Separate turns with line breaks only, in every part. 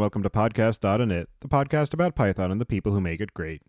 welcome to podcast.init, the podcast about Python and the people who make it great.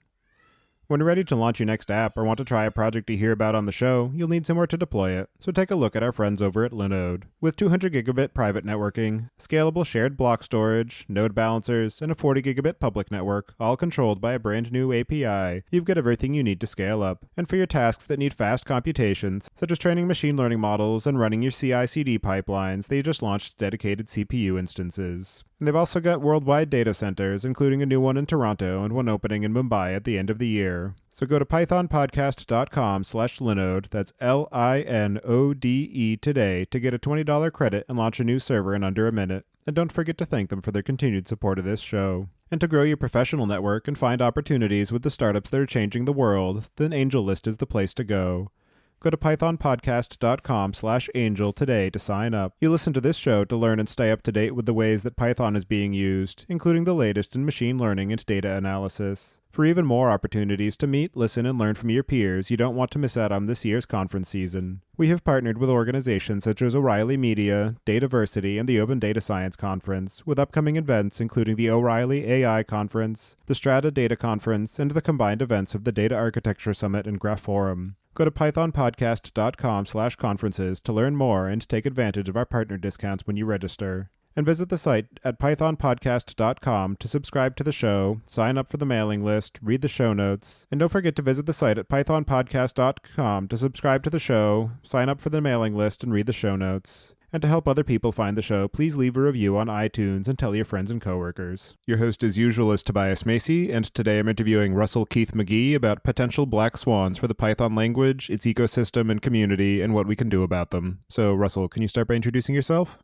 When you're ready to launch your next app or want to try a project you hear about on the show, you'll need somewhere to deploy it, so take a look at our friends over at Linode. With 200 gigabit private networking, scalable shared block storage, node balancers, and a 40 gigabit public network, all controlled by a brand new API, you've got everything you need to scale up. And for your tasks that need fast computations, such as training machine learning models and running your CI/CD pipelines, they just launched dedicated CPU instances. And they've also got worldwide data centers, including a new one in Toronto and one opening in Mumbai at the end of the year. So go to pythonpodcast.com/Linode, that's Linode today, to get a $20 credit and launch a new server in under a minute. And don't forget to thank them for their continued support of this show. And to grow your professional network and find opportunities with the startups that are changing the world, then AngelList is the place to go. Go to pythonpodcast.com/angel today to sign up. You listen to this show to learn and stay up to date with the ways that Python is being used, including the latest in machine learning and data analysis. For even more opportunities to meet, listen, and learn from your peers, you don't want to miss out on this year's conference season. We have partnered with organizations such as O'Reilly Media, Dataversity, and the Open Data Science Conference, with upcoming events including the O'Reilly AI Conference, the Strata Data Conference, and the combined events of the Data Architecture Summit and Graph Forum. Go to pythonpodcast.com/conferences to learn more and take advantage of our partner discounts when you register. And visit the site at pythonpodcast.com to subscribe to the show, sign up for the mailing list, read the show notes, and don't forget to visit the site at pythonpodcast.com to subscribe to the show, sign up for the mailing list, and read the show notes. And to help other people find the show, please leave a review on iTunes and tell your friends and coworkers. Your host as usual is Tobias Macy, and today I'm interviewing Russell Keith-Magee about potential black swans for the Python language, its ecosystem and community, and what we can do about them. So, Russell, can you start by introducing yourself?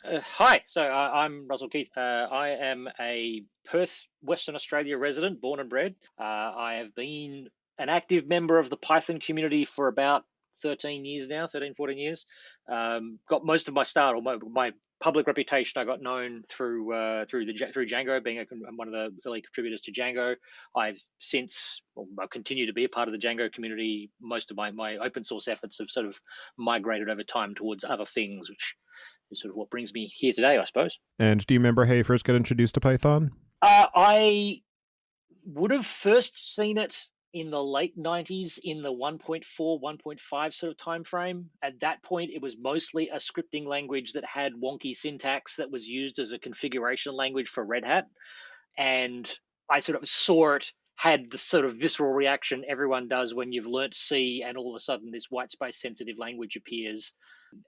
Hi, I'm Russell Keith. I am a Perth, Western Australia resident, born and bred. I have been an active member of the Python community for about 13 years now, 14 years. Got most of my start, or my public reputation, I got known through Django, being one of the early contributors to Django. I continue to be a part of the Django community. Most of my open source efforts have sort of migrated over time towards other things, which is sort of what brings me here today, I suppose.
And do you remember how you first got introduced to Python?
I would have first seen it in the late 90s in the 1.4, 1.5 sort of time frame. At that point, it was mostly a scripting language that had wonky syntax that was used as a configuration language for Red Hat. And I sort of saw it, had the sort of visceral reaction everyone does when you've learnt C and all of a sudden this white space sensitive language appears.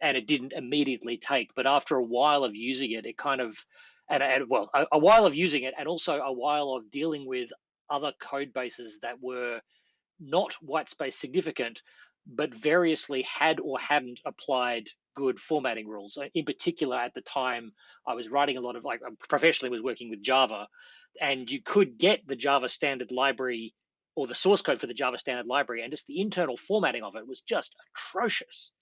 And it didn't immediately take, but after a while of using it, it kind of, a while of using it, and also a while of dealing with other code bases that were not white space significant, but variously had or hadn't applied good formatting rules. In particular, at the time, I was writing a lot of, professionally was working with Java, and you could get the Java standard library or the source code for the Java standard library, and just the internal formatting of it was just atrocious.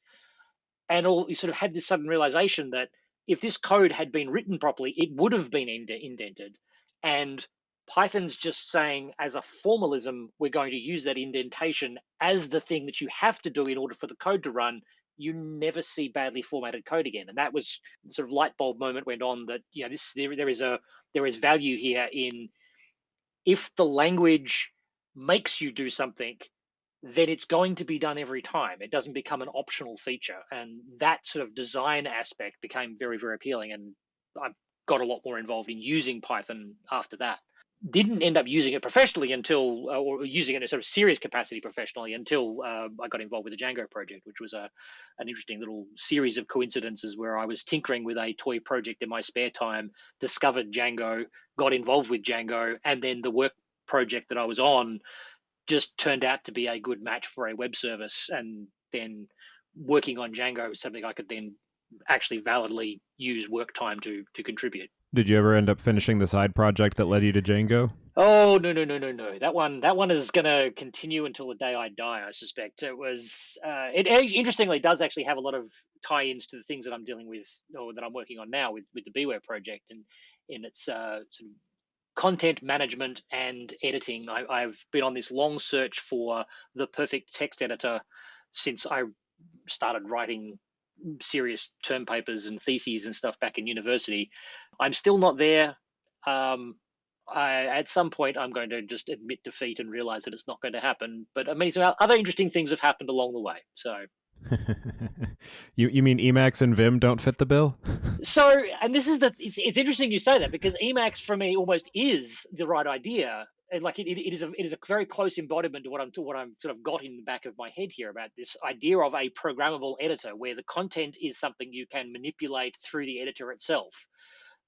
And you sort of had this sudden realization that if this code had been written properly, it would have been indented. And Python's just saying, as a formalism, we're going to use that indentation as the thing that you have to do in order for the code to run. You never see badly formatted code again. And that was the sort of light bulb moment went on that, there is value here in, if the language makes you do something, then it's going to be done every time. It doesn't become an optional feature. And that sort of design aspect became very, very appealing. And I got a lot more involved in using Python after that. Didn't end up using it professionally or using it in a sort of serious capacity professionally until I got involved with the Django project, which was an interesting little series of coincidences where I was tinkering with a toy project in my spare time, discovered Django, got involved with Django, and then the work project that I was on just turned out to be a good match for a web service. And then working on Django was something I could then actually validly use work time to contribute.
Did you ever end up finishing the side project that led you to Django?
Oh, no. That one is going to continue until the day I die, I suspect. It interestingly does actually have a lot of tie-ins to the things that I'm dealing with, or that I'm working on now with the Beware project, and in its sort of content management and editing. I've been on this long search for the perfect text editor since I started writing serious term papers and theses and stuff back in university. I'm still not there. At some point, I'm going to just admit defeat and realize that it's not going to happen. But I mean, some other interesting things have happened along the way.
You mean Emacs and Vim don't fit the bill?
And this is it's interesting you say that, because Emacs for me almost is the right idea. Like it is a very close embodiment to what I'm sort of got in the back of my head here about this idea of a programmable editor where the content is something you can manipulate through the editor itself.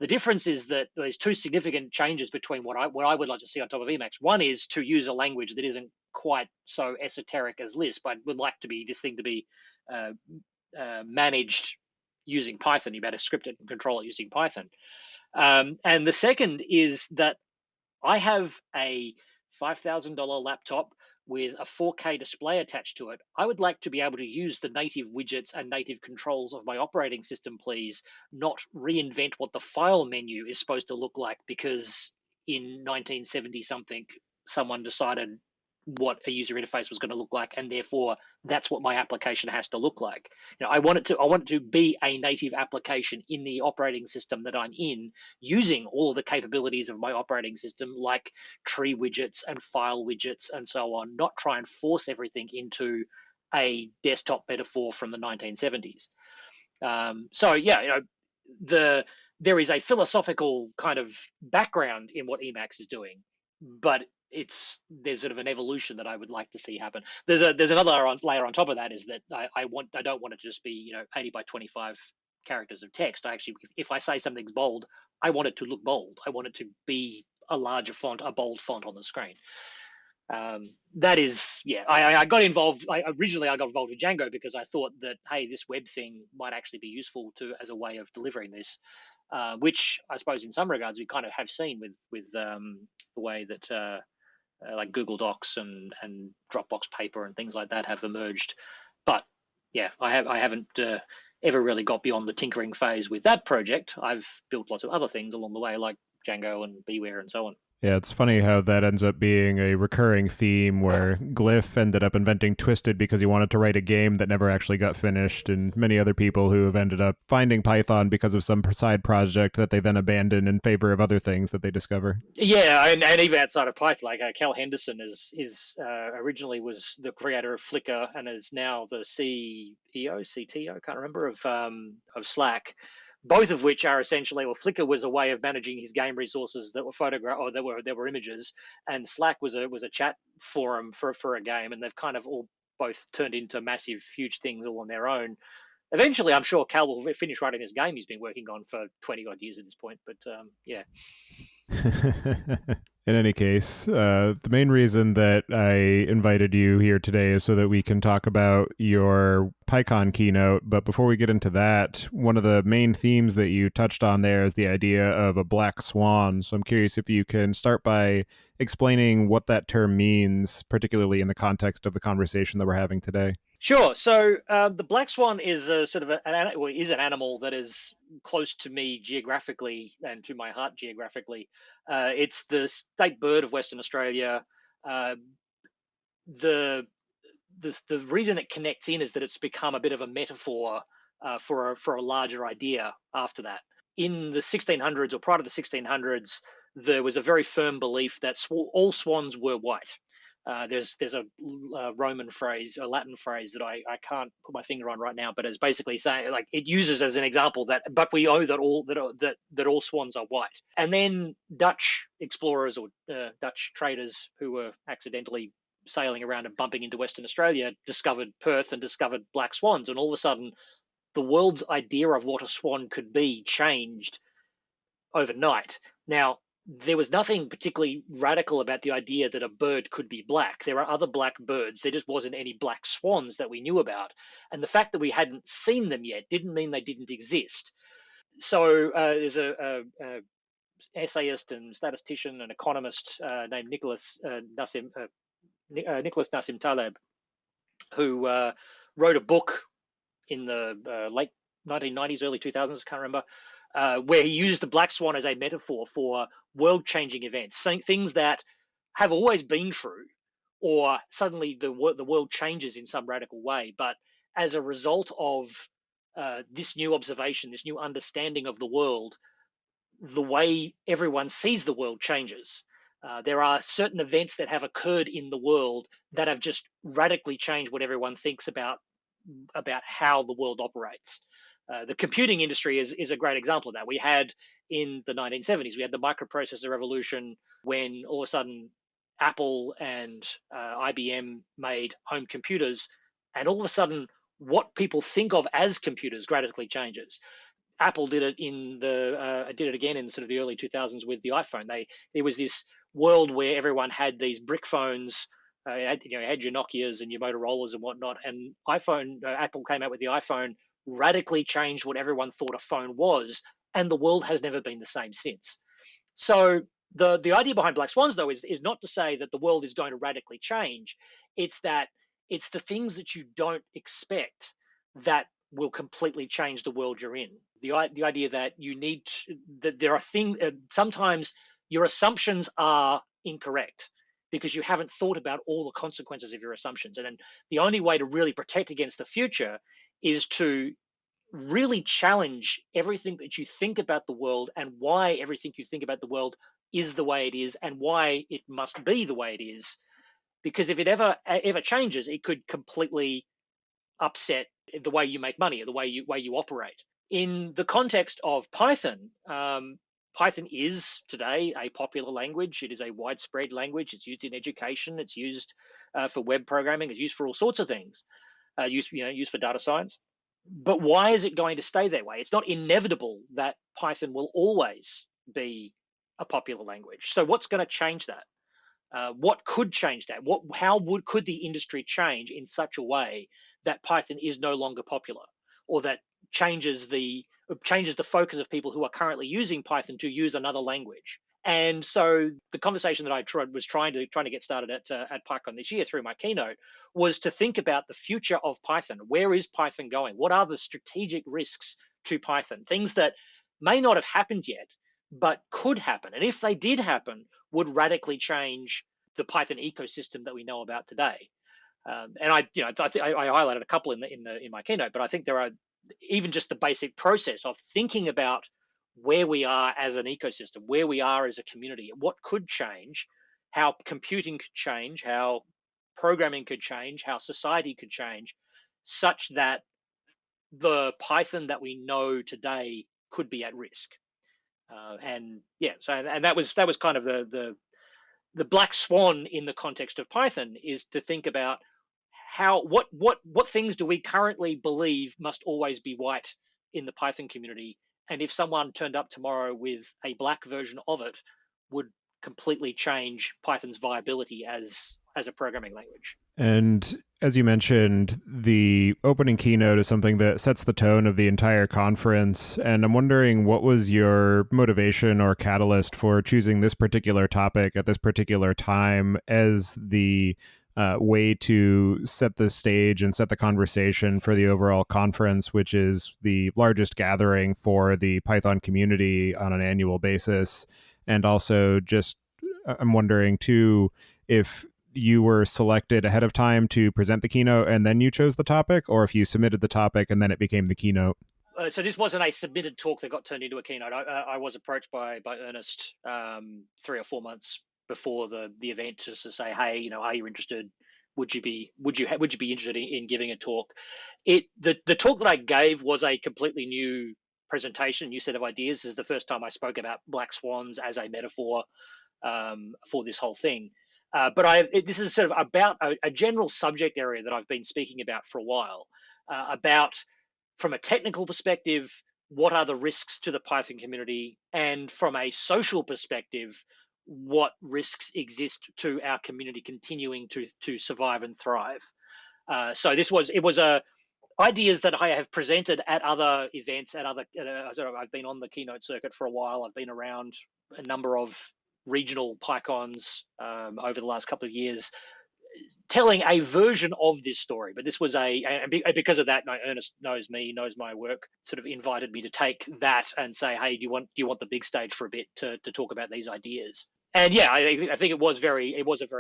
The difference is that there's two significant changes between what I would like to see on top of Emacs. One is to use a language that isn't quite so esoteric as Lisp. I would like this thing to be managed using Python. You better script it and control it using Python. And the second is that I have a $5,000 laptop with a 4K display attached to it. I would like to be able to use the native widgets and native controls of my operating system, please, not reinvent what the file menu is supposed to look like because in 1970 something, someone decided what a user interface was going to look like, and therefore that's what my application has to look like. I want it to be a native application in the operating system that I'm in, using all of the capabilities of my operating system, like tree widgets and file widgets and so on, not try and force everything into a desktop metaphor from the 1970s. There is a philosophical kind of background in what Emacs is doing, but there's sort of an evolution that I would like to see happen. There's another layer on top of that, is that I don't want it to just be 80 by 25 characters of text. I actually, if I say something's bold, I want it to look bold. I want it to be a larger font, a bold font on the screen. That is, yeah. I got involved. Originally I got involved with Django because I thought that, hey, this web thing might actually be useful as a way of delivering this, which I suppose in some regards we kind of have seen with the way that like Google Docs and Dropbox Paper and things like that have emerged. But yeah, I haven't ever really got beyond the tinkering phase with that project. I've built lots of other things along the way, like Django and Beware and so on.
Yeah, it's funny how that ends up being a recurring theme where Glyph ended up inventing Twisted because he wanted to write a game that never actually got finished, and many other people who have ended up finding Python because of some side project that they then abandon in favor of other things that they discover.
Yeah, and even outside of Python, like Cal Henderson is originally was the creator of Flickr and is now the CTO, can't remember, of Slack. Both of which are essentially, well, Flickr was a way of managing his game resources that were photograph or there were images, and Slack was a chat forum for a game, and they've kind of all both turned into massive, huge things all on their own. Eventually, I'm sure Cal will finish writing this game he's been working on for 20 odd years at this point. But yeah.
In any case, the main reason that I invited you here today is so that we can talk about your PyCon keynote. But before we get into that, one of the main themes that you touched on there is the idea of a black swan. So I'm curious if you can start by explaining what that term means, particularly in the context of the conversation that we're having today.
Sure. So the black swan is a sort of is an animal that is close to me geographically and to my heart geographically. It's the state bird of Western Australia. The reason it connects in is that it's become a bit of a metaphor for a larger idea after that. In the 1600s or prior to the 1600s, there was a very firm belief that all swans were white. There's a Roman phrase, a Latin phrase that I can't put my finger on right now, but it's basically saying, like, it uses as an example that, but we know that all swans are white. And then Dutch explorers or Dutch traders who were accidentally sailing around and bumping into Western Australia discovered Perth and discovered black swans, and all of a sudden the world's idea of what a swan could be changed overnight. Now, there was nothing particularly radical about the idea that a bird could be black. There are other black birds. There just wasn't any black swans that we knew about. And the fact that we hadn't seen them yet didn't mean they didn't exist. So there's a essayist and statistician and economist named Nicholas Nassim Taleb, who wrote a book in the late 1990s, early 2000s, I can't remember, where he used the black swan as a metaphor for world-changing events, things that have always been true, or suddenly the world changes in some radical way. But as a result of this new observation, this new understanding of the world, the way everyone sees the world changes. There are certain events that have occurred in the world that have just radically changed what everyone thinks about how the world operates. The computing industry is a great example of that. We had in the 1970s, we had the microprocessor revolution when all of a sudden Apple and IBM made home computers, and all of a sudden what people think of as computers radically changes. Apple did it did it again in sort of the early 2000s with the iPhone. There was this world where everyone had these brick phones. You had your Nokias and your Motorola's and whatnot, and Apple came out with the iPhone, radically changed what everyone thought a phone was, and the world has never been the same since. So the idea behind Black Swans, though, is not to say that the world is going to radically change. It's that it's the things that you don't expect that will completely change the world you're in. The idea that that there are things, sometimes your assumptions are incorrect because you haven't thought about all the consequences of your assumptions. And the only way to really protect against the future is to really challenge everything that you think about the world and why everything you think about the world is the way it is and why it must be the way it is. Because if it ever changes, it could completely upset the way you make money or the way you operate. In the context of Python, Python is today a popular language. It is a widespread language. It's used in education. It's used for web programming. It's used for all sorts of things. Used for data science. But why is it going to stay that way? It's not inevitable that Python will always be a popular language. So what's going to change that? What could change that? Could the industry change in such a way that Python is no longer popular, or that changes the focus of people who are currently using Python to use another language? And so the conversation that I was trying to get started at PyCon this year through my keynote was to think about the future of Python. Where is Python going? What are the strategic risks to Python? Things that may not have happened yet, but could happen. And if they did happen, would radically change the Python ecosystem that we know about today. And I highlighted a couple in my keynote, but I think there are even just the basic process of thinking about where we are as an ecosystem, where we are as a community, what could change, how computing could change, how programming could change, how society could change, such that the Python that we know today could be at risk. And that was kind of the black swan in the context of Python, is to think about what things do we currently believe must always be white in the Python community, and if someone turned up tomorrow with a black version of it, would completely change Python's viability as a programming language.
And as you mentioned, the opening keynote is something that sets the tone of the entire conference. And I'm wondering, what was your motivation or catalyst for choosing this particular topic at this particular time as the way to set the stage and set the conversation for the overall conference, which is the largest gathering for the Python community on an annual basis? And also, just I'm wondering too, if you were selected ahead of time to present the keynote and then you chose the topic, or if you submitted the topic and then it became the keynote.
So this wasn't a submitted talk that got turned into a keynote. I was approached by Ernest 3 or 4 months before the event, just to say, hey, are you interested? Would you be interested in giving a talk? The talk that I gave was a completely new presentation, new set of ideas. This is the first time I spoke about black swans as a metaphor for this whole thing. But this is sort of about a general subject area that I've been speaking about for a while, about, from a technical perspective, what are the risks to the Python community, and from a social perspective, what risks exist to our community continuing to survive and thrive. So it was ideas that I have presented at other events, I've been on the keynote circuit for a while. I've been around a number of regional PyCons over the last couple of years, telling a version of this story. But this was because of that, Ernest knows me, knows my work, sort of invited me to take that and say, hey, do you want the big stage for a bit to talk about these ideas? And yeah, I think it was a very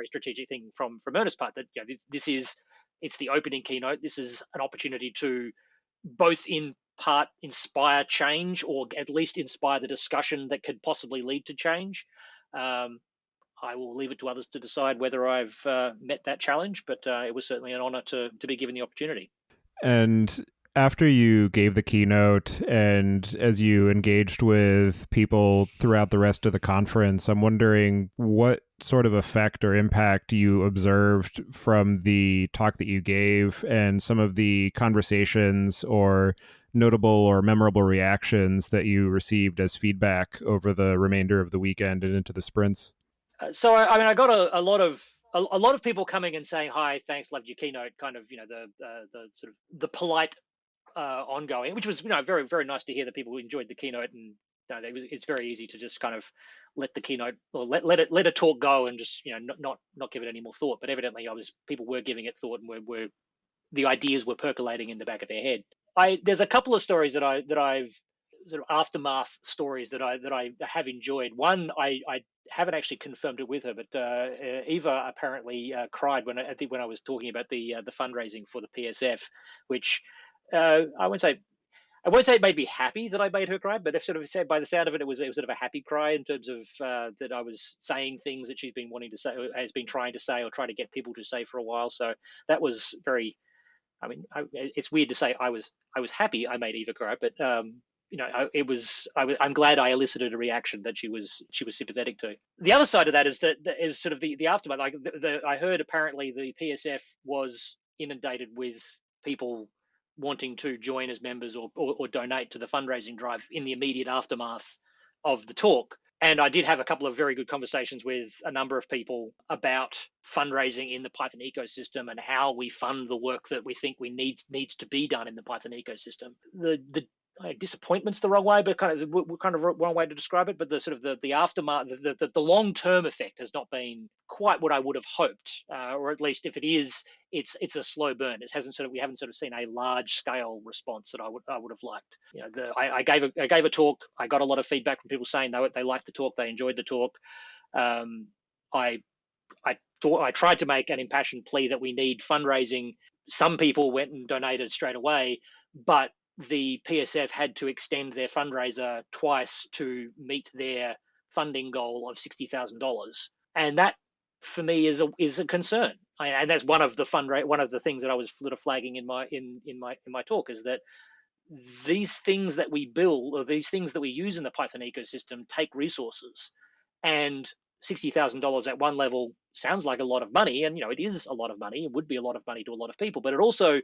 strategic thing from Ernest's part, that it's the opening keynote. This is an opportunity to, both in part inspire change, or at least inspire the discussion that could possibly lead to change. I will leave it to others to decide whether I've met that challenge, but it was certainly an honor to be given the opportunity.
And after you gave the keynote and as you engaged with people throughout the rest of the conference, I'm wondering what sort of effect or impact you observed from the talk that you gave and some of the conversations or notable or memorable reactions that you received as feedback over the remainder of the weekend and into the sprints.
So I mean, I got a lot of people coming and saying hi, thanks, loved your keynote, kind of the sort of the polite ongoing, which was very very nice to hear that people enjoyed the keynote. And it's very easy to just kind of let the keynote or let a talk go and just not give it any more thought. But evidently, people were giving it thought, and were the ideas were percolating in the back of their head. There's a couple of stories that I've sort of aftermath stories that I have enjoyed. One, I haven't actually confirmed it with her, but Eva apparently cried when I was talking about the fundraising for the PSF, which I won't say it made me happy that I made her cry, but if sort of said by the sound of it, it was sort of a happy cry in terms of that I was saying things that she's been wanting to say, or has been trying to say, or try to get people to say for a while. So that was very. I mean, it's weird to say I was happy I made Eva cry, but I'm glad I elicited a reaction that she was sympathetic to. The other side of that is sort of the aftermath. Like I heard apparently the PSF was inundated with people wanting to join as members or donate to the fundraising drive in the immediate aftermath of the talk. And I did have a couple of very good conversations with a number of people about fundraising in the Python ecosystem and how we fund the work that we think needs to be done in the Python ecosystem. The disappointment's the wrong way, but kind of wrong way to describe it. But the sort of the aftermath, the long-term effect has not been quite what I would have hoped, or at least if it is, it's a slow burn. We haven't sort of seen a large-scale response that I would have liked. I gave a talk. I got a lot of feedback from people saying they liked the talk, they enjoyed the talk. I tried to make an impassioned plea that we need fundraising. Some people went and donated straight away, but the PSF had to extend their fundraiser twice to meet their funding goal of $60,000, and that for me is a concern. And that's one of the things that I was sort of flagging in my talk, is that these things that we build, or these things that we use in the Python ecosystem, take resources, and $60,000 at one level sounds like a lot of money, and it is a lot of money. It would be a lot of money to a lot of people, but it also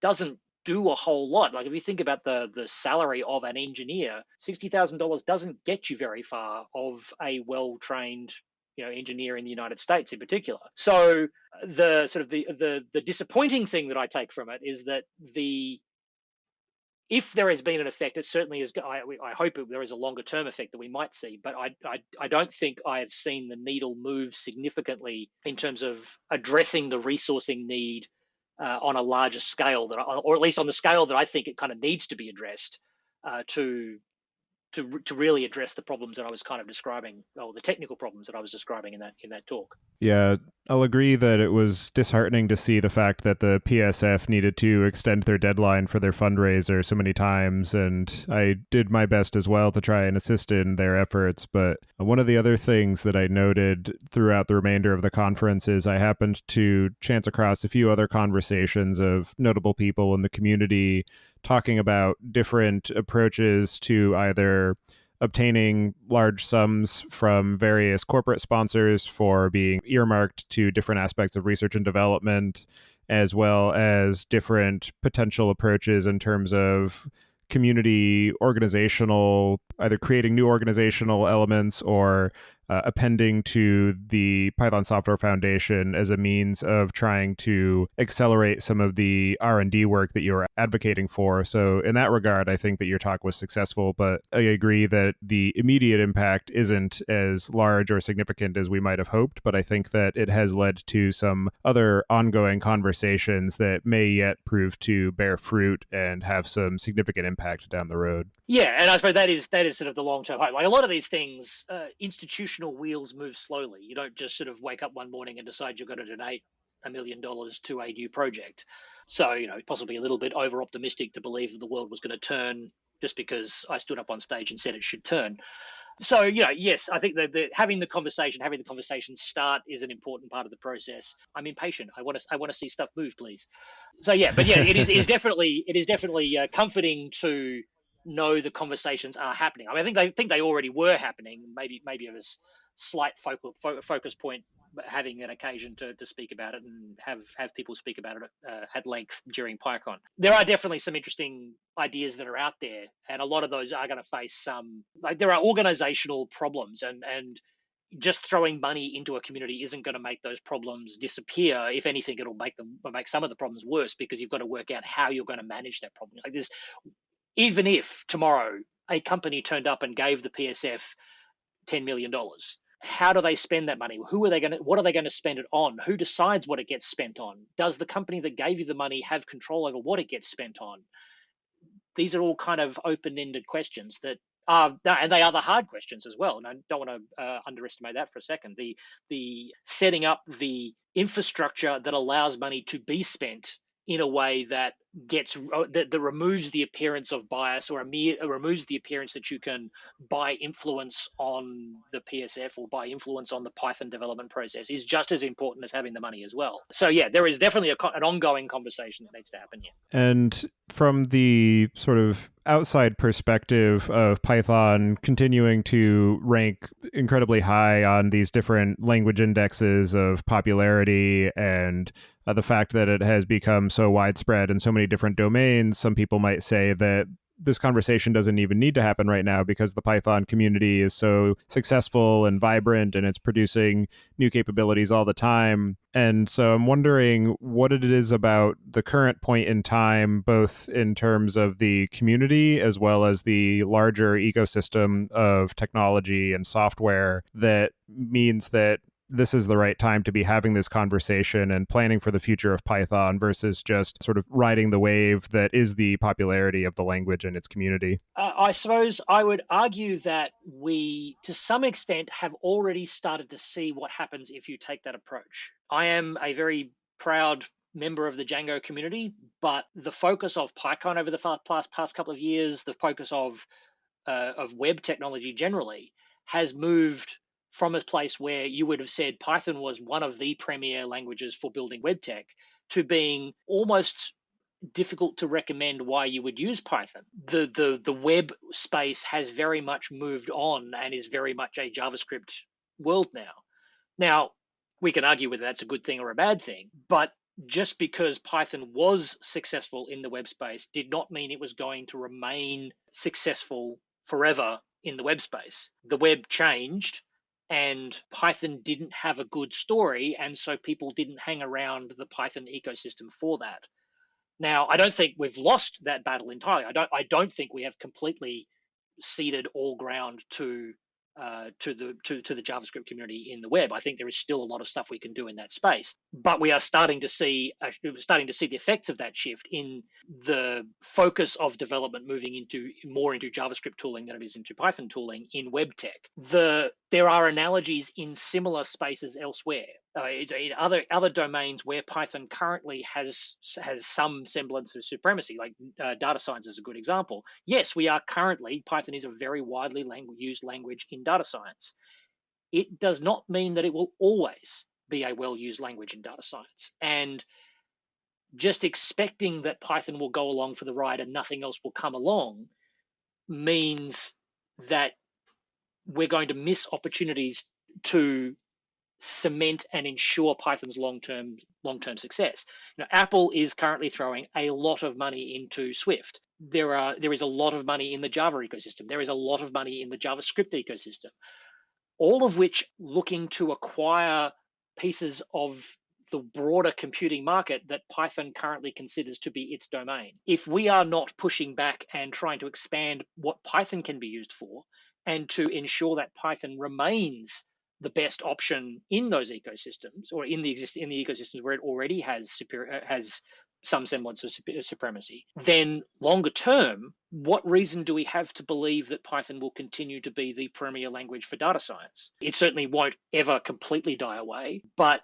doesn't do a whole lot. Like if you think about the salary of an engineer, $60,000 doesn't get you very far of a well-trained engineer in the United States in particular. So the sort of the disappointing thing that I take from it is that if there has been an effect, it certainly is. I hope there is a longer term effect that we might see, but I don't think I have seen the needle move significantly in terms of addressing the resourcing need on a larger scale, or at least on the scale that I think it kind of needs to be addressed to really address the problems that I was kind of describing, or the technical problems that I was describing in that talk.
Yeah, I'll agree that it was disheartening to see the fact that the PSF needed to extend their deadline for their fundraiser so many times, and I did my best as well to try and assist in their efforts. But one of the other things that I noted throughout the remainder of the conference is I happened to chance across a few other conversations of notable people in the community talking about different approaches to either obtaining large sums from various corporate sponsors for being earmarked to different aspects of research and development, as well as different potential approaches in terms of community organizational, either creating new organizational elements or appending to the Python Software Foundation as a means of trying to accelerate some of the R&D work that you're advocating for. So in that regard, I think that your talk was successful, but I agree that the immediate impact isn't as large or significant as we might have hoped, but I think that it has led to some other ongoing conversations that may yet prove to bear fruit and have some significant impact down the road.
Yeah, and I suppose that is sort of the long-term hope. Like a lot of these things, institutional wheels move slowly. You don't just sort of wake up one morning and decide you're going to donate $1 million to a new project. So, possibly a little bit over optimistic to believe that the world was going to turn just because I stood up on stage and said it should turn. So, yes, I think that having the conversation start is an important part of the process. I'm impatient. I want to see stuff move, please. So yeah, but yeah, it is definitely comforting to know the conversations are happening. I mean, I think they already were happening. Maybe it was slight focus point, having an occasion to speak about it and have people speak about it at length during PyCon. There are definitely some interesting ideas that are out there, and a lot of those are going to face some, like, there are organizational problems, and just throwing money into a community isn't going to make those problems disappear. If anything, it'll make some of the problems worse, because you've got to work out how you're going to manage that problem. Like this, even if tomorrow a company turned up and gave the PSF $10 million, how do they spend that money? What are they going to spend it on? Who decides what it gets spent on? Does the company that gave you the money have control over what it gets spent on? These are all kind of open-ended questions that are, and they are the hard questions as well. And I don't want to underestimate that for a second. The setting up the infrastructure that allows money to be spent in a way that that removes the appearance of bias, or removes the appearance that you can buy influence on the PSF or buy influence on the Python development process, is just as important as having the money as well. So yeah, there is definitely an ongoing conversation that needs to happen here.
And from the sort of outside perspective of Python continuing to rank incredibly high on these different language indexes of popularity, and the fact that it has become so widespread in so many different domains, some people might say that this conversation doesn't even need to happen right now because the Python community is so successful and vibrant, and it's producing new capabilities all the time. And so I'm wondering what it is about the current point in time, both in terms of the community as well as the larger ecosystem of technology and software, that means that this is the right time to be having this conversation and planning for the future of Python, versus just sort of riding the wave that is the popularity of the language and its community.
I suppose I would argue that we, to some extent, have already started to see what happens if you take that approach. I am a very proud member of the Django community, but the focus of PyCon over the past couple of years, the focus of web technology generally, has moved from a place where you would have said Python was one of the premier languages for building web tech, to being almost difficult to recommend why you would use Python. The web space has very much moved on and is very much a JavaScript world now. Now, we can argue whether that's a good thing or a bad thing, but just because Python was successful in the web space did not mean it was going to remain successful forever in the web space. The web changed, and Python didn't have a good story, and so people didn't hang around the Python ecosystem for that. Now, I don't think we've lost that battle entirely. I don't think we have completely ceded all ground to the JavaScript community in the web. I think there is still a lot of stuff we can do in that space, but we are starting to see the effects of that shift in the focus of development moving more into JavaScript tooling than it is into Python tooling in web tech. There are analogies in similar spaces elsewhere. In other domains where Python currently has some semblance of supremacy, like data science is a good example. Yes, Python is a very widely used language in data science. It does not mean that it will always be a well-used language in data science. And just expecting that Python will go along for the ride and nothing else will come along means that we're going to miss opportunities to cement and ensure Python's long-term success. Apple is currently throwing a lot of money into Swift. There is a lot of money in the Java ecosystem. There is a lot of money in the JavaScript ecosystem, all of which looking to acquire pieces of the broader computing market that Python currently considers to be its domain. If we are not pushing back and trying to expand what Python can be used for, and to ensure that Python remains the best option in those ecosystems, or in the ecosystems where it already has some semblance of supremacy, then longer term, what reason do we have to believe that Python will continue to be the premier language for data science? It certainly won't ever completely die away, but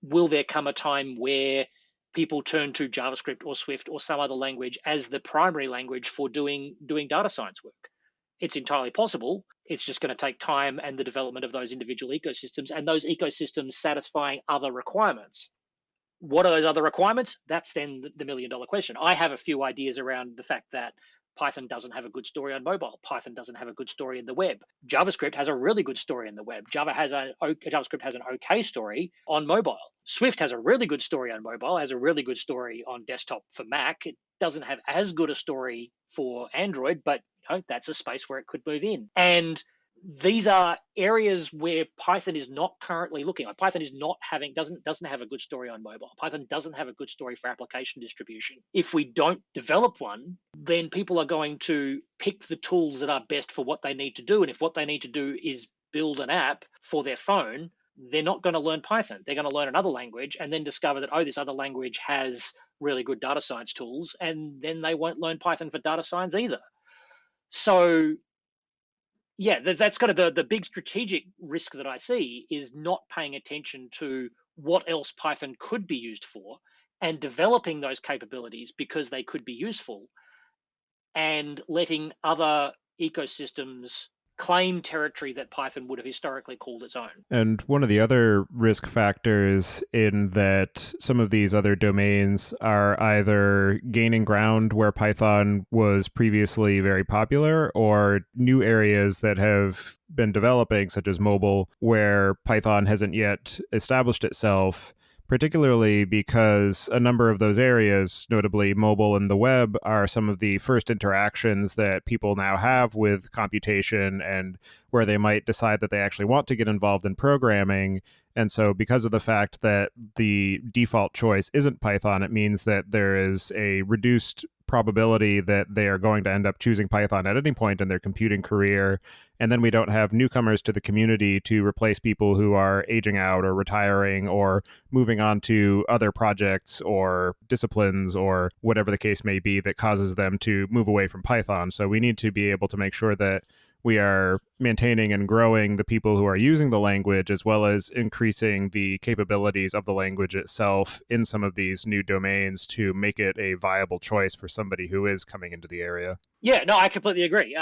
will there come a time where people turn to JavaScript or Swift or some other language as the primary language for doing data science work? It's entirely possible. It's just going to take time and the development of those individual ecosystems, and those ecosystems satisfying other requirements. What are those other requirements? That's then the $1 million question. I have a few ideas around the fact that Python doesn't have a good story on mobile. Python doesn't have a good story in the web. JavaScript has a really good story in the web. JavaScript has an okay story on mobile. Swift has a really good story on mobile, has a really good story on desktop for Mac. It doesn't have as good a story for Android, but that's a space where it could move in. And these are areas where Python is not currently looking. Like Python is not having doesn't have a good story on mobile. Python doesn't have a good story for application distribution. If we don't develop one, then people are going to pick the tools that are best for what they need to do. And if what they need to do is build an app for their phone, they're not going to learn Python. They're going to learn another language and then discover that, this other language has really good data science tools, and then they won't learn Python for data science either. So yeah, that's kind of the big strategic risk that I see, is not paying attention to what else Python could be used for and developing those capabilities because they could be useful, and letting other ecosystems claim territory that Python would have historically called its own.
And one of the other risk factors in that some of these other domains are either gaining ground where Python was previously very popular, or new areas that have been developing, such as mobile, where Python hasn't yet established itself, particularly because a number of those areas, notably mobile and the web, are some of the first interactions that people now have with computation, and where they might decide that they actually want to get involved in programming. And so because of the fact that the default choice isn't Python, it means that there is a reduced probability that they are going to end up choosing Python at any point in their computing career. And then we don't have newcomers to the community to replace people who are aging out or retiring or moving on to other projects or disciplines or whatever the case may be that causes them to move away from Python. So we need to be able to make sure that we are maintaining and growing the people who are using the language, as well as increasing the capabilities of the language itself in some of these new domains to make it a viable choice for somebody who is coming into the area.
Yeah, no, I completely agree.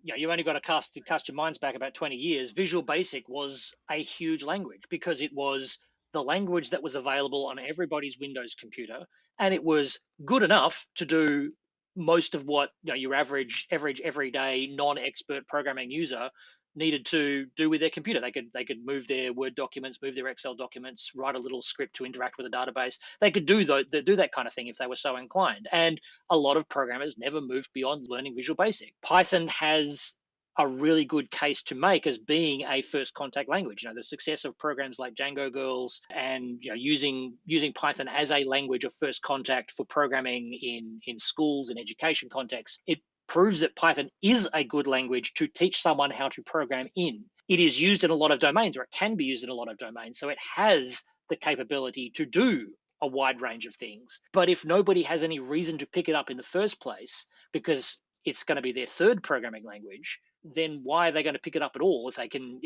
You only got to cast your minds back about 20 years. Visual Basic was a huge language because it was the language that was available on everybody's Windows computer, and it was good enough to do most of what your average everyday non-expert programming user needed to do with their computer. They could move their Word documents, move their Excel documents, write a little script to interact with a database. They could do that kind of thing if they were so inclined. And a lot of programmers never moved beyond learning Visual Basic. Python has a really good case to make as being a first contact language. The success of programs like Django Girls and using Python as a language of first contact for programming in schools and education contexts, it proves that Python is a good language to teach someone how to program in. It is used in a lot of domains, or it can be used in a lot of domains, so it has the capability to do a wide range of things. But if nobody has any reason to pick it up in the first place because it's going to be their third programming language, then why are they going to pick it up at all if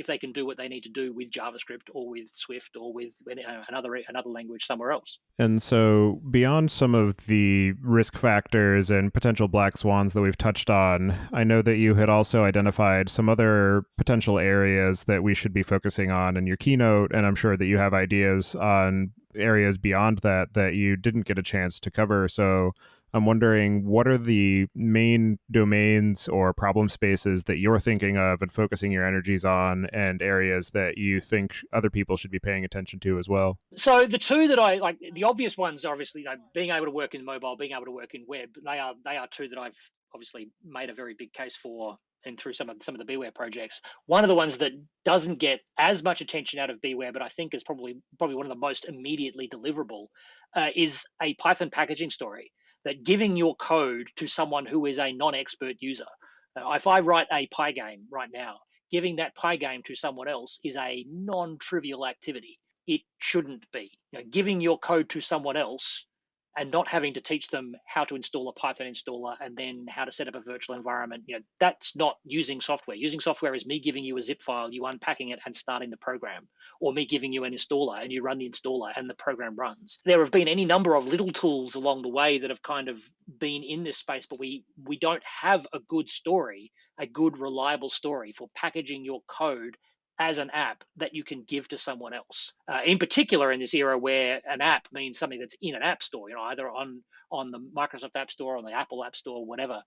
they can do what they need to do with JavaScript or with Swift or with another language somewhere else?
And so beyond some of the risk factors and potential black swans that we've touched on, I know that you had also identified some other potential areas that we should be focusing on in your keynote, and I'm sure that you have ideas on areas beyond that that you didn't get a chance to cover. So I'm wondering, what are the main domains or problem spaces that you're thinking of and focusing your energies on, and areas that you think other people should be paying attention to as well?
So the two that I like, the obvious ones, are obviously being able to work in mobile, being able to work in web. They are two that I've obviously made a very big case for, and through some of the Beware projects. One of the ones that doesn't get as much attention out of Beware, but I think is probably one of the most immediately deliverable, is a Python packaging story. That giving your code to someone who is a non-expert user. If I write a Pygame right now, giving that Pygame to someone else is a non-trivial activity. It shouldn't be. Giving your code to someone else and not having to teach them how to install a Python installer and then how to set up a virtual environment. That's not using software. Using software is me giving you a zip file, you unpacking it and starting the program, or me giving you an installer and you run the installer and the program runs. There have been any number of little tools along the way that have kind of been in this space, but we don't have a good story, a good reliable story for packaging your code as an app that you can give to someone else. In particular, in this era where an app means something that's in an app store, either on the Microsoft App Store, on the Apple App Store, whatever.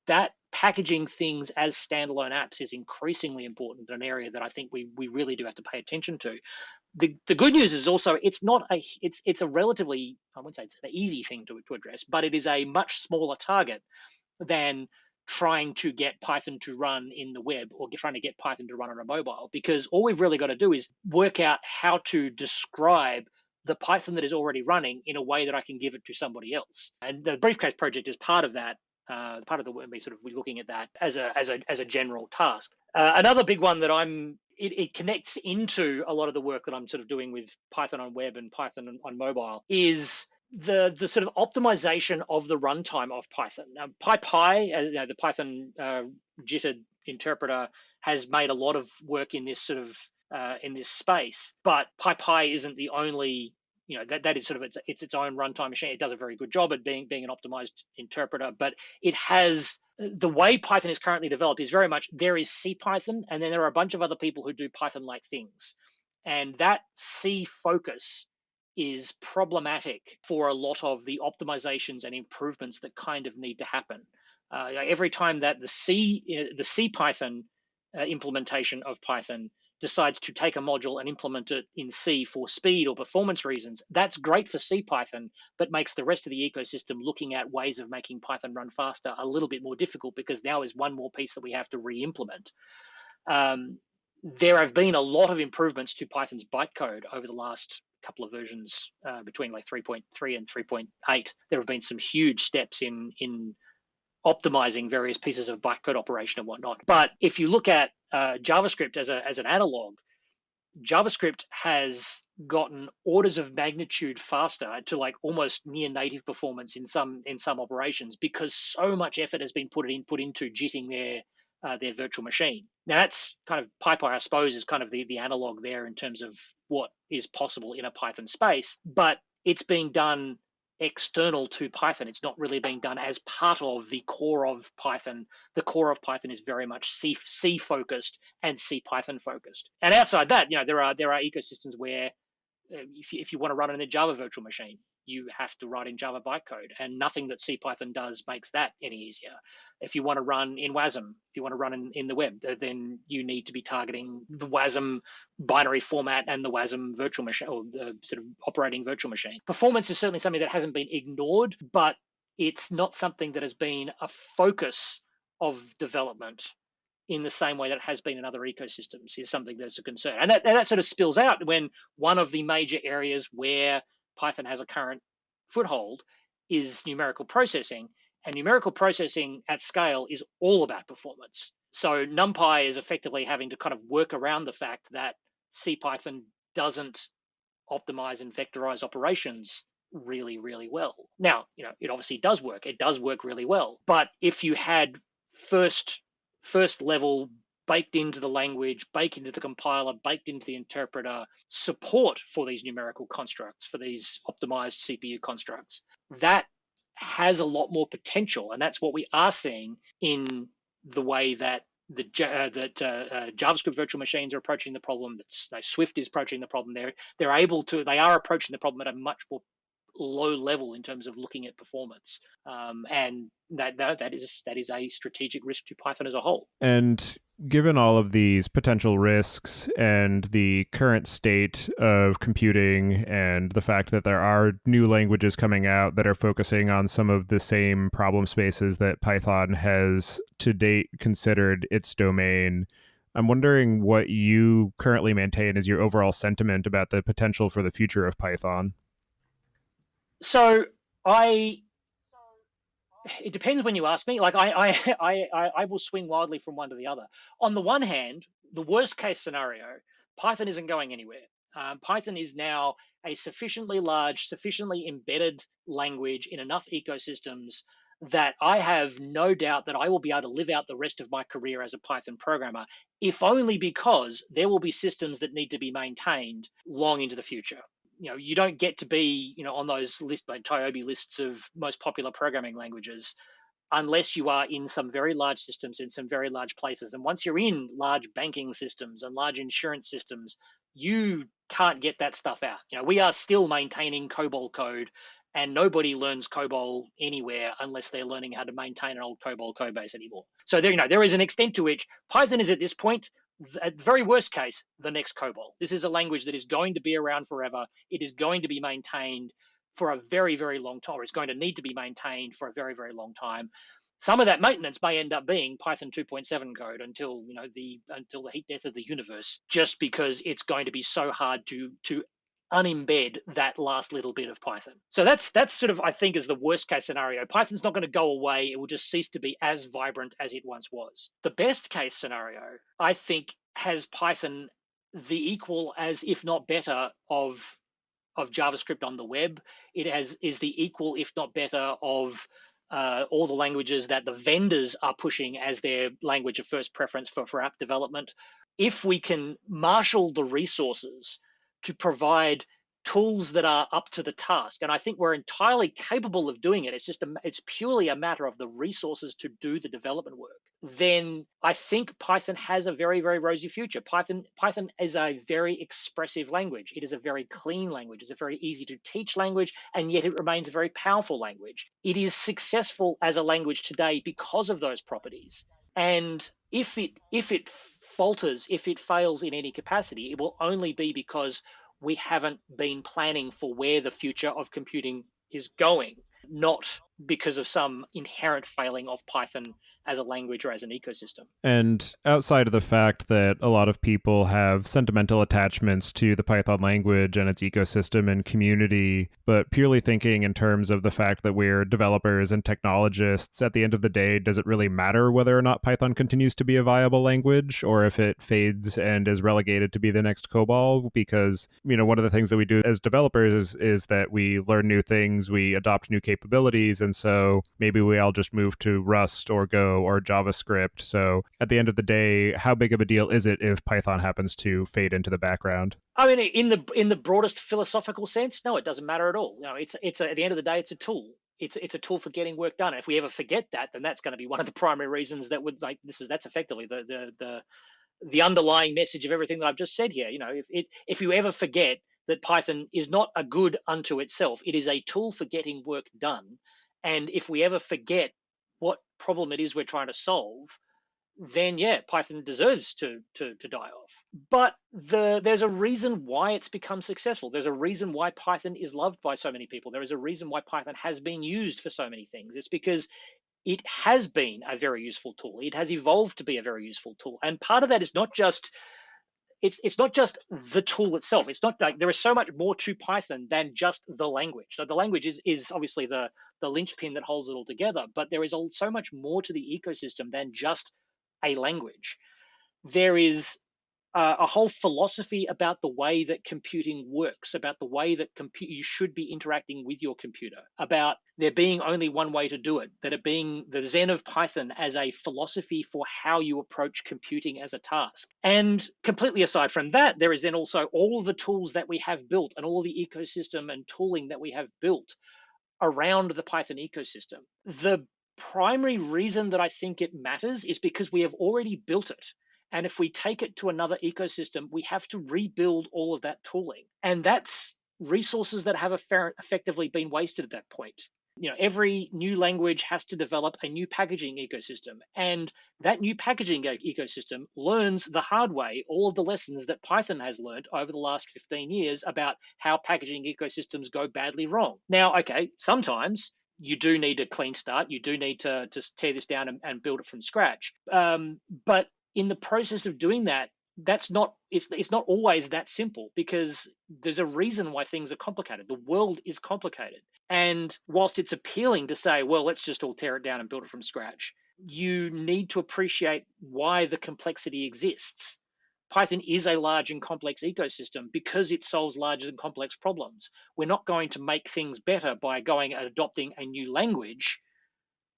That packaging things as standalone apps is increasingly important, an area that I think we really do have to pay attention to. The good news is also it's a relatively, I wouldn't say it's an easy thing to address, but it is a much smaller target than trying to get Python to run in the web or trying to get Python to run on a mobile, because all we've really got to do is work out how to describe the Python that is already running in a way that I can give it to somebody else. And the Briefcase project is part of that. Part of the work, we're looking at that as a general task. Another big one that it connects into a lot of the work that I'm sort of doing with Python on web and Python on mobile is the sort of optimization of the runtime of Python. Now, PyPy, the Python jittered interpreter, has made a lot of work in this sort of in this space, but PyPy isn't the only. That is sort of its own runtime machine. It does a very good job at being an optimized interpreter, but it has the way Python is currently developed is very much there is CPython, and then there are a bunch of other people who do Python-like things, and that C focus is problematic for a lot of the optimizations and improvements that kind of need to happen. Every time that the CPython implementation of Python decides to take a module and implement it in C for speed or performance reasons, that's great for CPython, but makes the rest of the ecosystem looking at ways of making Python run faster a little bit more difficult, because now is one more piece that we have to re-implement. There have been a lot of improvements to Python's bytecode over the last couple of versions, between like 3.3 and 3.8. There have been some huge steps in optimizing various pieces of bytecode operation and whatnot. But if you look at JavaScript as an analog, JavaScript has gotten orders of magnitude faster to like almost near native performance in some operations, because so much effort has been put into jitting their virtual machine. Now that's kind of PyPy, I suppose, is kind of the analog there in terms of what is possible in a Python space, but it's being done external to Python. It's not really being done as part of the core of Python. The core of Python is very much C focused and CPython focused. And outside that, there are ecosystems where if you want to run it in a Java virtual machine, you have to write in Java bytecode, and nothing that CPython does makes that any easier. If you want to run in WASM, if you want to run in the web, then you need to be targeting the WASM binary format and the WASM virtual machine, or the sort of operating virtual machine. Performance is certainly something that hasn't been ignored, but it's not something that has been a focus of development in the same way that it has been in other ecosystems, is something that's a concern. And that sort of spills out when one of the major areas where Python has a current foothold is numerical processing. And numerical processing at scale is all about performance. So NumPy is effectively having to kind of work around the fact that CPython doesn't optimize and vectorize operations really, really well. Now, it obviously does work. It does work really well. But if you had first level baked into the language, baked into the compiler, baked into the interpreter, support for these numerical constructs, for these optimized CPU constructs, that has a lot more potential. And that's what we are seeing in the way that JavaScript virtual machines are approaching the problem, that Swift is approaching the problem. They are approaching the problem at a much more low level in terms of looking at performance, and that is a strategic risk to Python as a whole.
And given all of these potential risks and the current state of computing and the fact that there are new languages coming out that are focusing on some of the same problem spaces that Python has to date considered its domain, I'm wondering what you currently maintain as your overall sentiment about the potential for the future of Python.
So it depends when you ask me. Like I will swing wildly from one to the other. On the one hand, the worst case scenario, Python isn't going anywhere. Python is now a sufficiently large, sufficiently embedded language in enough ecosystems that I have no doubt that I will be able to live out the rest of my career as a Python programmer, if only because there will be systems that need to be maintained long into the future. You don't get to be, on those lists, like TIOBE lists of most popular programming languages, unless you are in some very large systems in some very large places. And once you're in large banking systems and large insurance systems, you can't get that stuff out. We are still maintaining COBOL code, and nobody learns COBOL anywhere unless they're learning how to maintain an old COBOL code base anymore. So there is an extent to which Python is at this point, at very worst case, the next COBOL. This is a language that is going to be around forever. It is going to be maintained for a very, very long time, or it's going to need to be maintained for a very, very long time. Some of that maintenance may end up being Python 2.7 code until the heat death of the universe, just because it's going to be so hard to unembed that last little bit of Python. So that's sort of, I think, is the worst case scenario. Python's not going to go away. It will just cease to be as vibrant as it once was. The best case scenario, I think, has Python the equal, as if not better, of JavaScript on the web. It is the equal, if not better, of all the languages that the vendors are pushing as their language of first preference for app development. If we can marshal the resources to provide tools that are up to the task, and I think we're entirely capable of doing it, it's purely a matter of the resources to do the development work, then I think Python has a very, very rosy future. Python is a very expressive language. It is a very clean language. It's a very easy to teach language, and yet it remains a very powerful language. It is successful as a language today because of those properties. And if it falters, if it fails in any capacity, it will only be because we haven't been planning for where the future of computing is going, not because of some inherent failing of Python as a language or as an ecosystem.
And outside of the fact that a lot of people have sentimental attachments to the Python language and its ecosystem and community, but purely thinking in terms of the fact that we're developers and technologists, at the end of the day, does it really matter whether or not Python continues to be a viable language, or if it fades and is relegated to be the next COBOL? Because, one of the things that we do as developers is that we learn new things, we adopt new capabilities, and so maybe we all just move to Rust or Go or JavaScript. So at the end of the day, how big of a deal is it if Python happens to fade into the background?
I mean, in the broadest philosophical sense, no, it doesn't matter at all. It's at the end of the day, it's a tool. It's a tool for getting work done. And if we ever forget that, then that's going to be one of the primary reasons that would that's effectively the underlying message of everything that I've just said here. If you ever forget that Python is not a good unto itself, it is a tool for getting work done. And if we ever forget what problem it is we're trying to solve, then yeah, Python deserves to die off. But there's a reason why it's become successful. There's a reason why Python is loved by so many people. There is a reason why Python has been used for so many things. It's because it has been a very useful tool. It has evolved to be a very useful tool. And part of that is not just it's not just the tool itself. It's not like there is so much more to Python than just the language. So the language is obviously the linchpin that holds it all together, but there is so much more to the ecosystem than just a language. There is a whole philosophy about the way that computing works, about the way that you should be interacting with your computer, about there being only one way to do it, that it being the Zen of Python as a philosophy for how you approach computing as a task. And completely aside from that, there is then also all of the tools that we have built and all the ecosystem and tooling that we have built around the Python ecosystem. The primary reason that I think it matters is because we have already built it. And if we take it to another ecosystem, we have to rebuild all of that tooling. And that's resources that have effectively been wasted at that point. Every new language has to develop a new packaging ecosystem. And that new packaging ecosystem learns the hard way all of the lessons that Python has learned over the last 15 years about how packaging ecosystems go badly wrong. Now, okay, sometimes you do need a clean start. You do need to just tear this down and build it from scratch. But in the process of doing that, it's not always that simple, because there's a reason why things are complicated. The world is complicated. And whilst it's appealing to say, well, let's just all tear it down and build it from scratch, you need to appreciate why the complexity exists. Python is a large and complex ecosystem because it solves large and complex problems. We're not going to make things better by going and adopting a new language,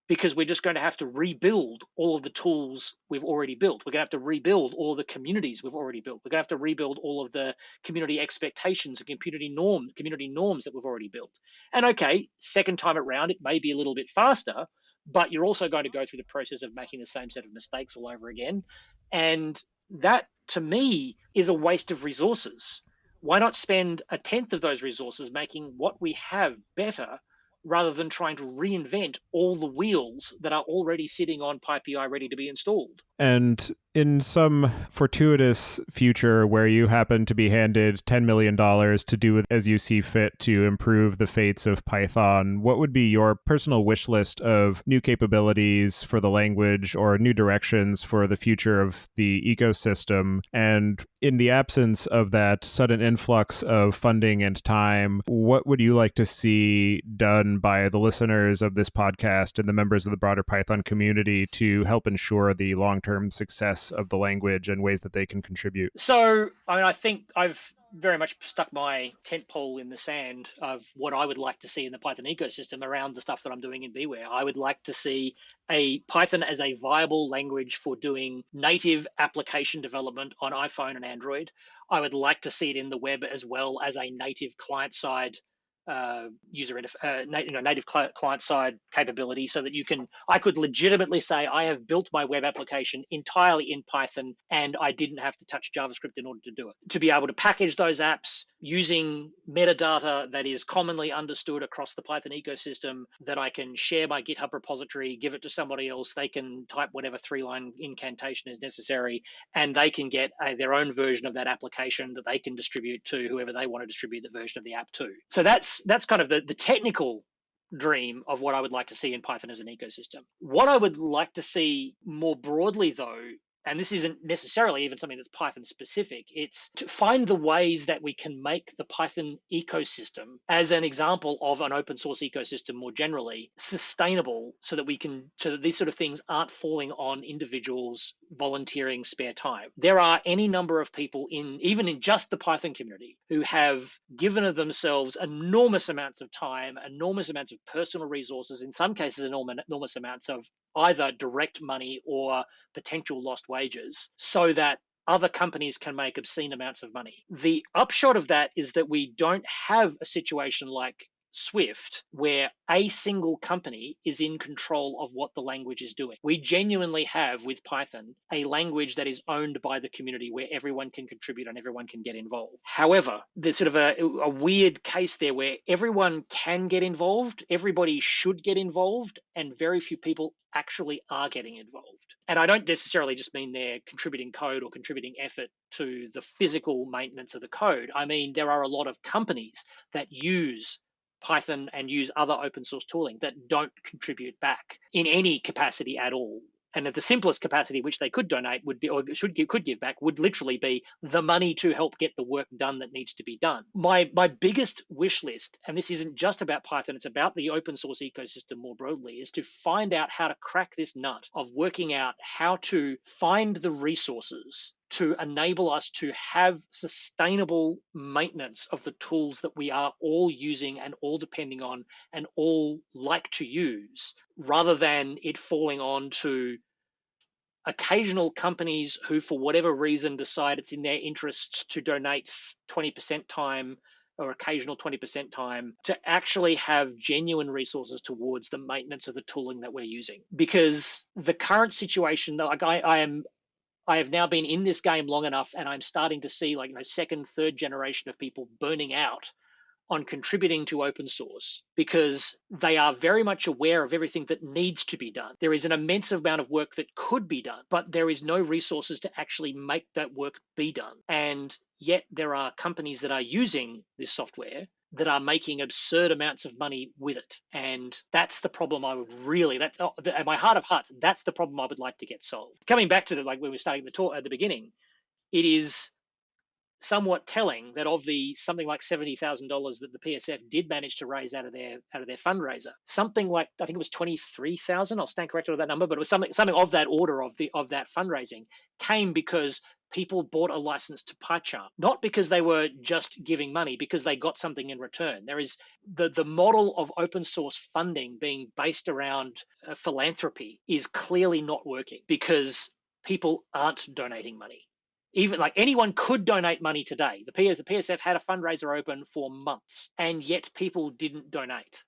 because we're just going to have to rebuild all of the tools we've already built. We're going to have to rebuild all of the communities we've already built. We're going to have to rebuild all of the community expectations and community norms that we've already built. And okay, second time around, it may be a little bit faster, but you're also going to go through the process of making the same set of mistakes all over again. And that, to me, is a waste of resources. Why not spend a tenth of those resources making what we have better, rather than trying to reinvent all the wheels that are already sitting on PyPI ready to be installed?
And in some fortuitous future where you happen to be handed $10 million to do as you see fit to improve the fates of Python, what would be your personal wish list of new capabilities for the language or new directions for the future of the ecosystem? And in the absence of that sudden influx of funding and time, what would you like to see done by the listeners of this podcast and the members of the broader Python community to help ensure the long-term success of the language and ways that they can contribute?
So, I think I've very much stuck my tent pole in the sand of what I would like to see in the Python ecosystem around the stuff that I'm doing in Beware. I would like to see a Python as a viable language for doing native application development on iPhone and Android. I would like to see it in the web as well as a native client-side native client-side capability, so that I could legitimately say I have built my web application entirely in Python and I didn't have to touch JavaScript in order to do it. To be able to package those apps using metadata that is commonly understood across the Python ecosystem, that I can share my GitHub repository, give it to somebody else, they can type whatever 3-line incantation is necessary, and they can get their own version of that application that they can distribute to whoever they want to distribute the version of the app to. So that's kind of the technical dream of what I would like to see in Python as an ecosystem. What I would like to see more broadly, though, and this isn't necessarily even something that's Python specific, it's to find the ways that we can make the Python ecosystem, as an example of an open source ecosystem more generally, sustainable, so that these sort of things aren't falling on individuals volunteering spare time. There are any number of people even in just the Python community who have given of themselves enormous amounts of time, enormous amounts of personal resources, in some cases enormous amounts of either direct money or potential lost wages, so that other companies can make obscene amounts of money. The upshot of that is that we don't have a situation like Swift, where a single company is in control of what the language is doing. We genuinely have, with Python, a language that is owned by the community, where everyone can contribute and everyone can get involved. However, there's sort of a weird case there where everyone can get involved, everybody should get involved, and very few people actually are getting involved. And I don't necessarily just mean they're contributing code or contributing effort to the physical maintenance of the code. I mean, there are a lot of companies that use Python and use other open source tooling that don't contribute back in any capacity at all. And at the simplest capacity which they could donate would be, or could give back, would literally be the money to help get the work done that needs to be done. My biggest wish list, and this isn't just about Python, it's about the open source ecosystem more broadly, is to find out how to crack this nut of working out how to find the resources to enable us to have sustainable maintenance of the tools that we are all using and all depending on and all like to use, rather than it falling on to occasional companies who, for whatever reason, decide it's in their interests to donate 20% time or occasional 20% time to actually have genuine resources towards the maintenance of the tooling that we're using. Because the current situation, like I have now been in this game long enough, and I'm starting to see second, third generation of people burning out on contributing to open source because they are very much aware of everything that needs to be done. There is an immense amount of work that could be done, but there is no resources to actually make that work be done. And yet there are companies that are using this software that are making absurd amounts of money with it. And that's the problem I would really, at my heart of hearts, that's the problem I would like to get solved. Coming back to when we were starting the talk at the beginning, it is somewhat telling that of the something like $70,000 that the PSF did manage to raise out of their fundraiser, something like, I think it was 23,000. I'll stand corrected on that number, but it was something of that order of that fundraising came because people bought a license to PyCharm, not because they were just giving money, because they got something in return. There is the model of open source funding being based around philanthropy is clearly not working because people aren't donating money. Even like anyone could donate money today. The PSF had a fundraiser open for months, and yet people didn't donate.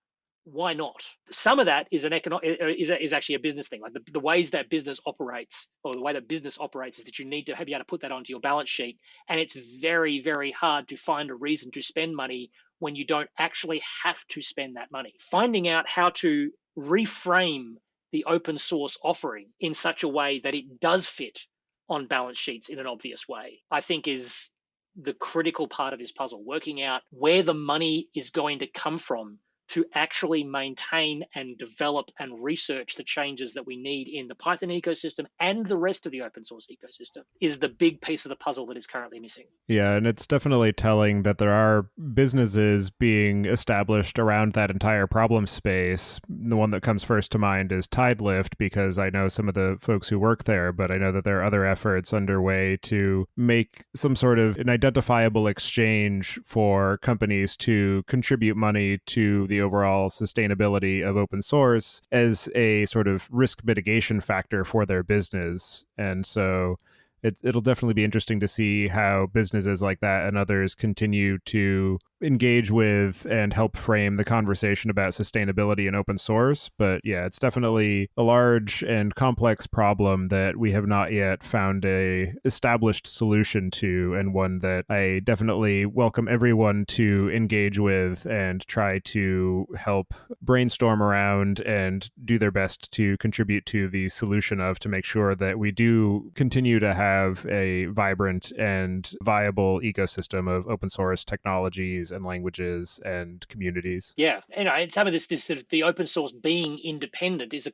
Why not? Some of that is is actually a business thing. Like the ways that business operates, or the way that business operates, is that you need to be able to put that onto your balance sheet, and it's very, very hard to find a reason to spend money when you don't actually have to spend that money. Finding out how to reframe the open source offering in such a way that it does fit on balance sheets in an obvious way, I think is the critical part of this puzzle, working out where the money is going to come from to actually maintain and develop and research the changes that we need in the Python ecosystem and the rest of the open source ecosystem is the big piece of the puzzle that is currently missing.
Yeah, and it's definitely telling that there are businesses being established around that entire problem space. The one that comes first to mind is Tidelift, because I know some of the folks who work there, but I know that there are other efforts underway to make some sort of an identifiable exchange for companies to contribute money to the overall sustainability of open source as a sort of risk mitigation factor for their business. And so it'll definitely be interesting to see how businesses like that and others continue to engage with and help frame the conversation about sustainability and open source. But yeah, it's definitely a large and complex problem that we have not yet found a established solution to, and one that I definitely welcome everyone to engage with and try to help brainstorm around and do their best to contribute to the solution of, to make sure that we do continue to have a vibrant and viable ecosystem of open source technologies and languages and communities.
Yeah, and some of this sort of the open source being independent is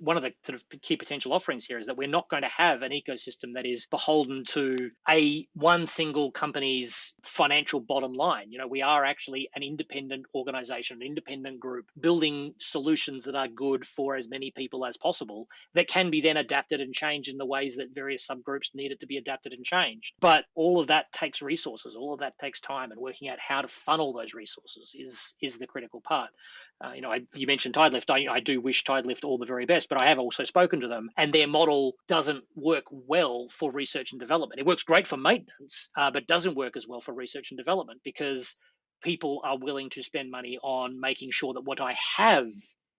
one of the sort of key potential offerings here, is that we're not going to have an ecosystem that is beholden to one single company's financial bottom line. We are actually an independent organization, an independent group, building solutions that are good for as many people as possible, that can be then adapted and changed in the ways that various subgroups need it to be adapted and changed. But all of that takes resources, all of that takes time, and working out how to funnel those resources is the critical part. You mentioned Tidelift. I do wish Tidelift all the very best, but I have also spoken to them, and their model doesn't work well for research and development. It works great for maintenance, but doesn't work as well for research and development, because people are willing to spend money on making sure that what I have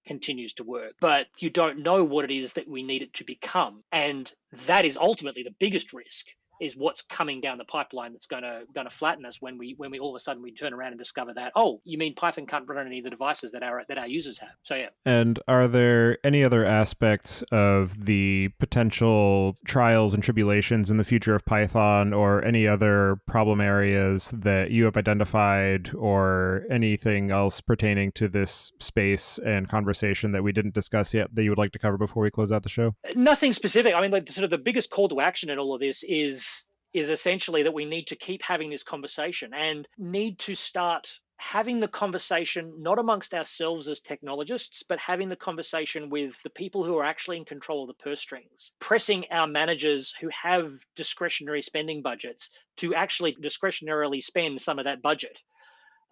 continues to work, but you don't know what it is that we need it to become. And that is ultimately the biggest risk, is what's coming down the pipeline that's going to flatten us when we all of a sudden we turn around and discover that, oh, you mean Python can't run on any of the devices that our users have. So yeah.
And are there any other aspects of the potential trials and tribulations in the future of Python, or any other problem areas that you have identified, or anything else pertaining to this space and conversation that we didn't discuss yet that you would like to cover before we close out the show?
Nothing specific. I mean, like, sort of the biggest call to action in all of this is essentially that we need to keep having this conversation, and need to start having the conversation not amongst ourselves as technologists, but having the conversation with the people who are actually in control of the purse strings, pressing our managers who have discretionary spending budgets to actually discretionarily spend some of that budget.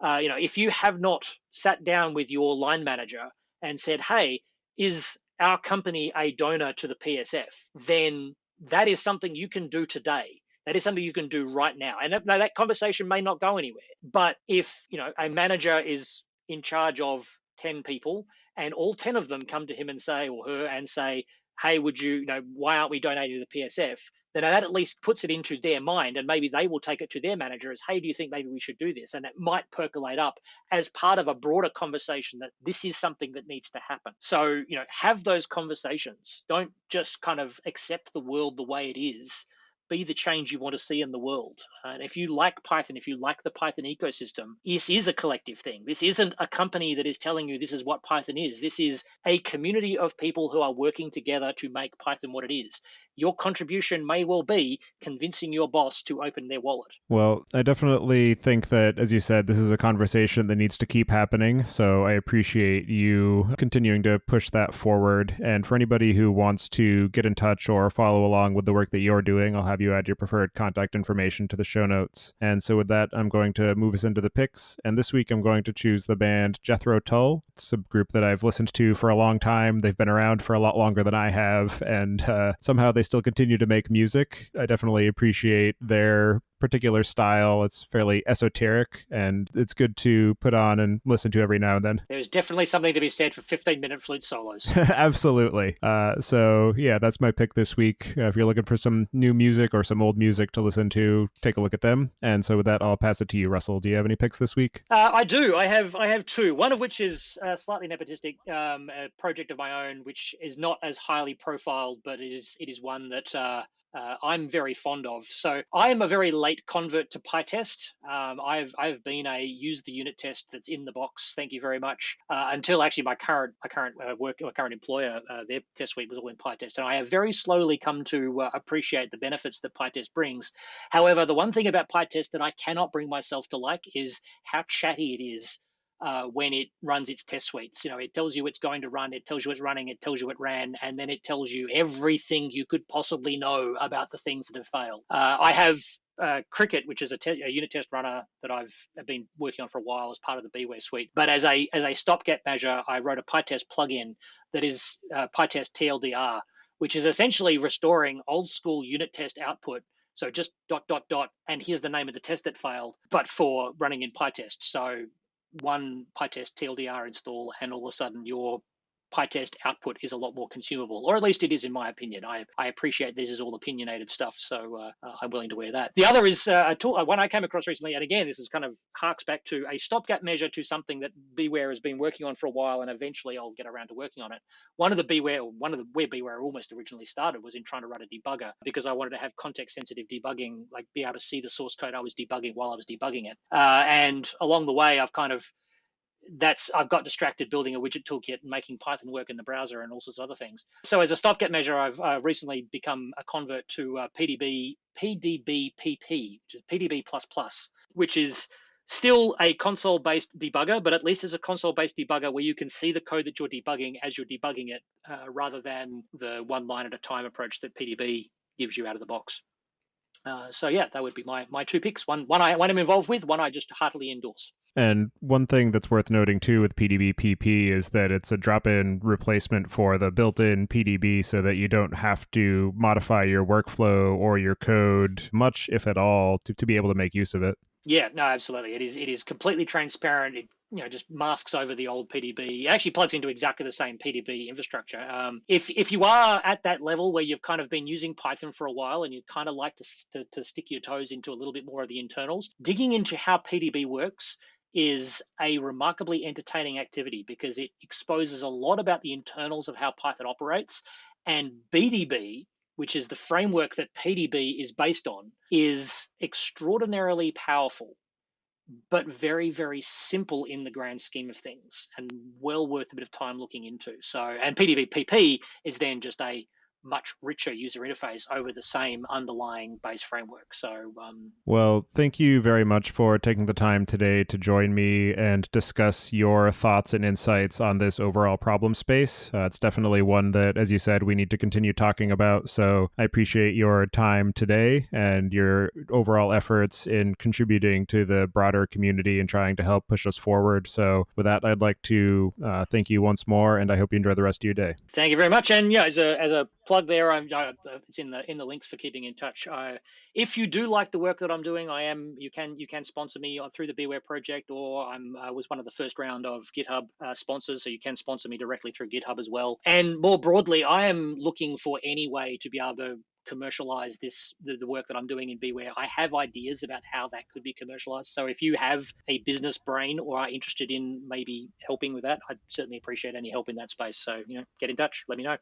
If you have not sat down with your line manager and said, hey, is our company a donor to the PSF, then that is something you can do today. That is something you can do right now. And that conversation may not go anywhere. But if a manager is in charge of 10 people, and all 10 of them come to him and say, or her, and say, hey, why aren't we donating to the PSF? Then that at least puts it into their mind, and maybe they will take it to their manager as, hey, do you think maybe we should do this? And it might percolate up as part of a broader conversation that this is something that needs to happen. So, have those conversations. Don't just kind of accept the world the way it is, be the change you want to see in the world. And if you like Python, if you like the Python ecosystem, this is a collective thing. This isn't a company that is telling you this is what Python is. This is a community of people who are working together to make Python what it is. Your contribution may well be convincing your boss to open their wallet.
Well, I definitely think that, as you said, this is a conversation that needs to keep happening. So I appreciate you continuing to push that forward. And for anybody who wants to get in touch or follow along with the work that you're doing, I'll have you add your preferred contact information to the show notes. And so with that, I'm going to move us into the picks. And this week, I'm going to choose the band Jethro Tull. It's a group that I've listened to for a long time. They've been around for a lot longer than I have. And somehow they still continue to make music. I definitely appreciate their particular style. It's fairly esoteric, and it's good to put on and listen to every now and then.
There's definitely something to be said for 15-minute flute solos.
Absolutely. So yeah, that's my pick this week. If you're looking for some new music or some old music to listen to, take a look at them. And so with that, I'll pass it to you, Russell. Do you have any picks this week?
I do. I have two. One of which is slightly nepotistic, a project of my own, which is not as highly profiled, but it is one that I'm very fond of. So I am a very late convert to PyTest. I've been a use the unit test that's in the box. Thank you very much. Until actually my current employer, their test suite was all in PyTest, and I have very slowly come to appreciate the benefits that PyTest brings. However, the one thing about PyTest that I cannot bring myself to like is how chatty it is. When it runs its test suites, it tells you it's going to run, it tells you it's running, it tells you it ran, and then it tells you everything you could possibly know about the things that have failed. I have Cricket, which is a unit test runner that I've been working on for a while as part of the Beware suite. But as a stopgap measure, I wrote a PyTest plugin that is PyTest TLDR, which is essentially restoring old school unit test output. So just ... and here's the name of the test that failed, but for running in PyTest. So one PyTest TLDR install, and all of a sudden your PyTest output is a lot more consumable, or at least it is in my opinion. I appreciate this is all opinionated stuff, so I'm willing to wear that. The other is a tool, one I came across recently, and again, this is kind of harks back to a stopgap measure to something that Beware has been working on for a while, and eventually I'll get around to working on it. One of where Beware almost originally started was in trying to run a debugger, because I wanted to have context-sensitive debugging, like be able to see the source code I was debugging while I was debugging it. And along the way, I've got distracted building a widget toolkit and making Python work in the browser and all sorts of other things. So as a stopgap measure, I've recently become a convert to PDBPP, which is PDB++, which is still a console-based debugger, but at least it's a console-based debugger where you can see the code that you're debugging as you're debugging it, rather than the one line at a time approach that PDB gives you out of the box. So yeah, that would be my two picks. One I'm involved with, one I just heartily endorse.
And one thing that's worth noting too with PDB-PP is that it's a drop-in replacement for the built-in PDB, so that you don't have to modify your workflow or your code much, if at all, to be able to make use of it.
Yeah, no, absolutely. It is completely transparent. It just masks over the old PDB. It actually plugs into exactly the same PDB infrastructure. If you are at that level where you've kind of been using Python for a while and you kind of like to stick your toes into a little bit more of the internals, digging into how PDB works is a remarkably entertaining activity, because it exposes a lot about the internals of how Python operates. And BDB, which is the framework that PDB is based on, is extraordinarily powerful, but very, very simple in the grand scheme of things, and well worth a bit of time looking into. So, and PDB-PP is then just a much richer user interface over the same underlying base framework. So,
well, thank you very much for taking the time today to join me and discuss your thoughts and insights on this overall problem space. It's definitely one that, as you said, we need to continue talking about. So I appreciate your time today and your overall efforts in contributing to the broader community and trying to help push us forward. So with that, I'd like to thank you once more, and I hope you enjoy the rest of your day.
Thank you very much. And yeah, as a plug there, it's in the links for keeping in touch. If you do like the work that I'm doing, you can sponsor me through the Beware project, or I was one of the first round of GitHub sponsors, so you can sponsor me directly through GitHub as well. And more broadly, I am looking for any way to be able to commercialize the work that I'm doing in Beware. I have ideas about how that could be commercialized. So if you have a business brain or are interested in maybe helping with that, I'd certainly appreciate any help in that space. So, get in touch, let me know.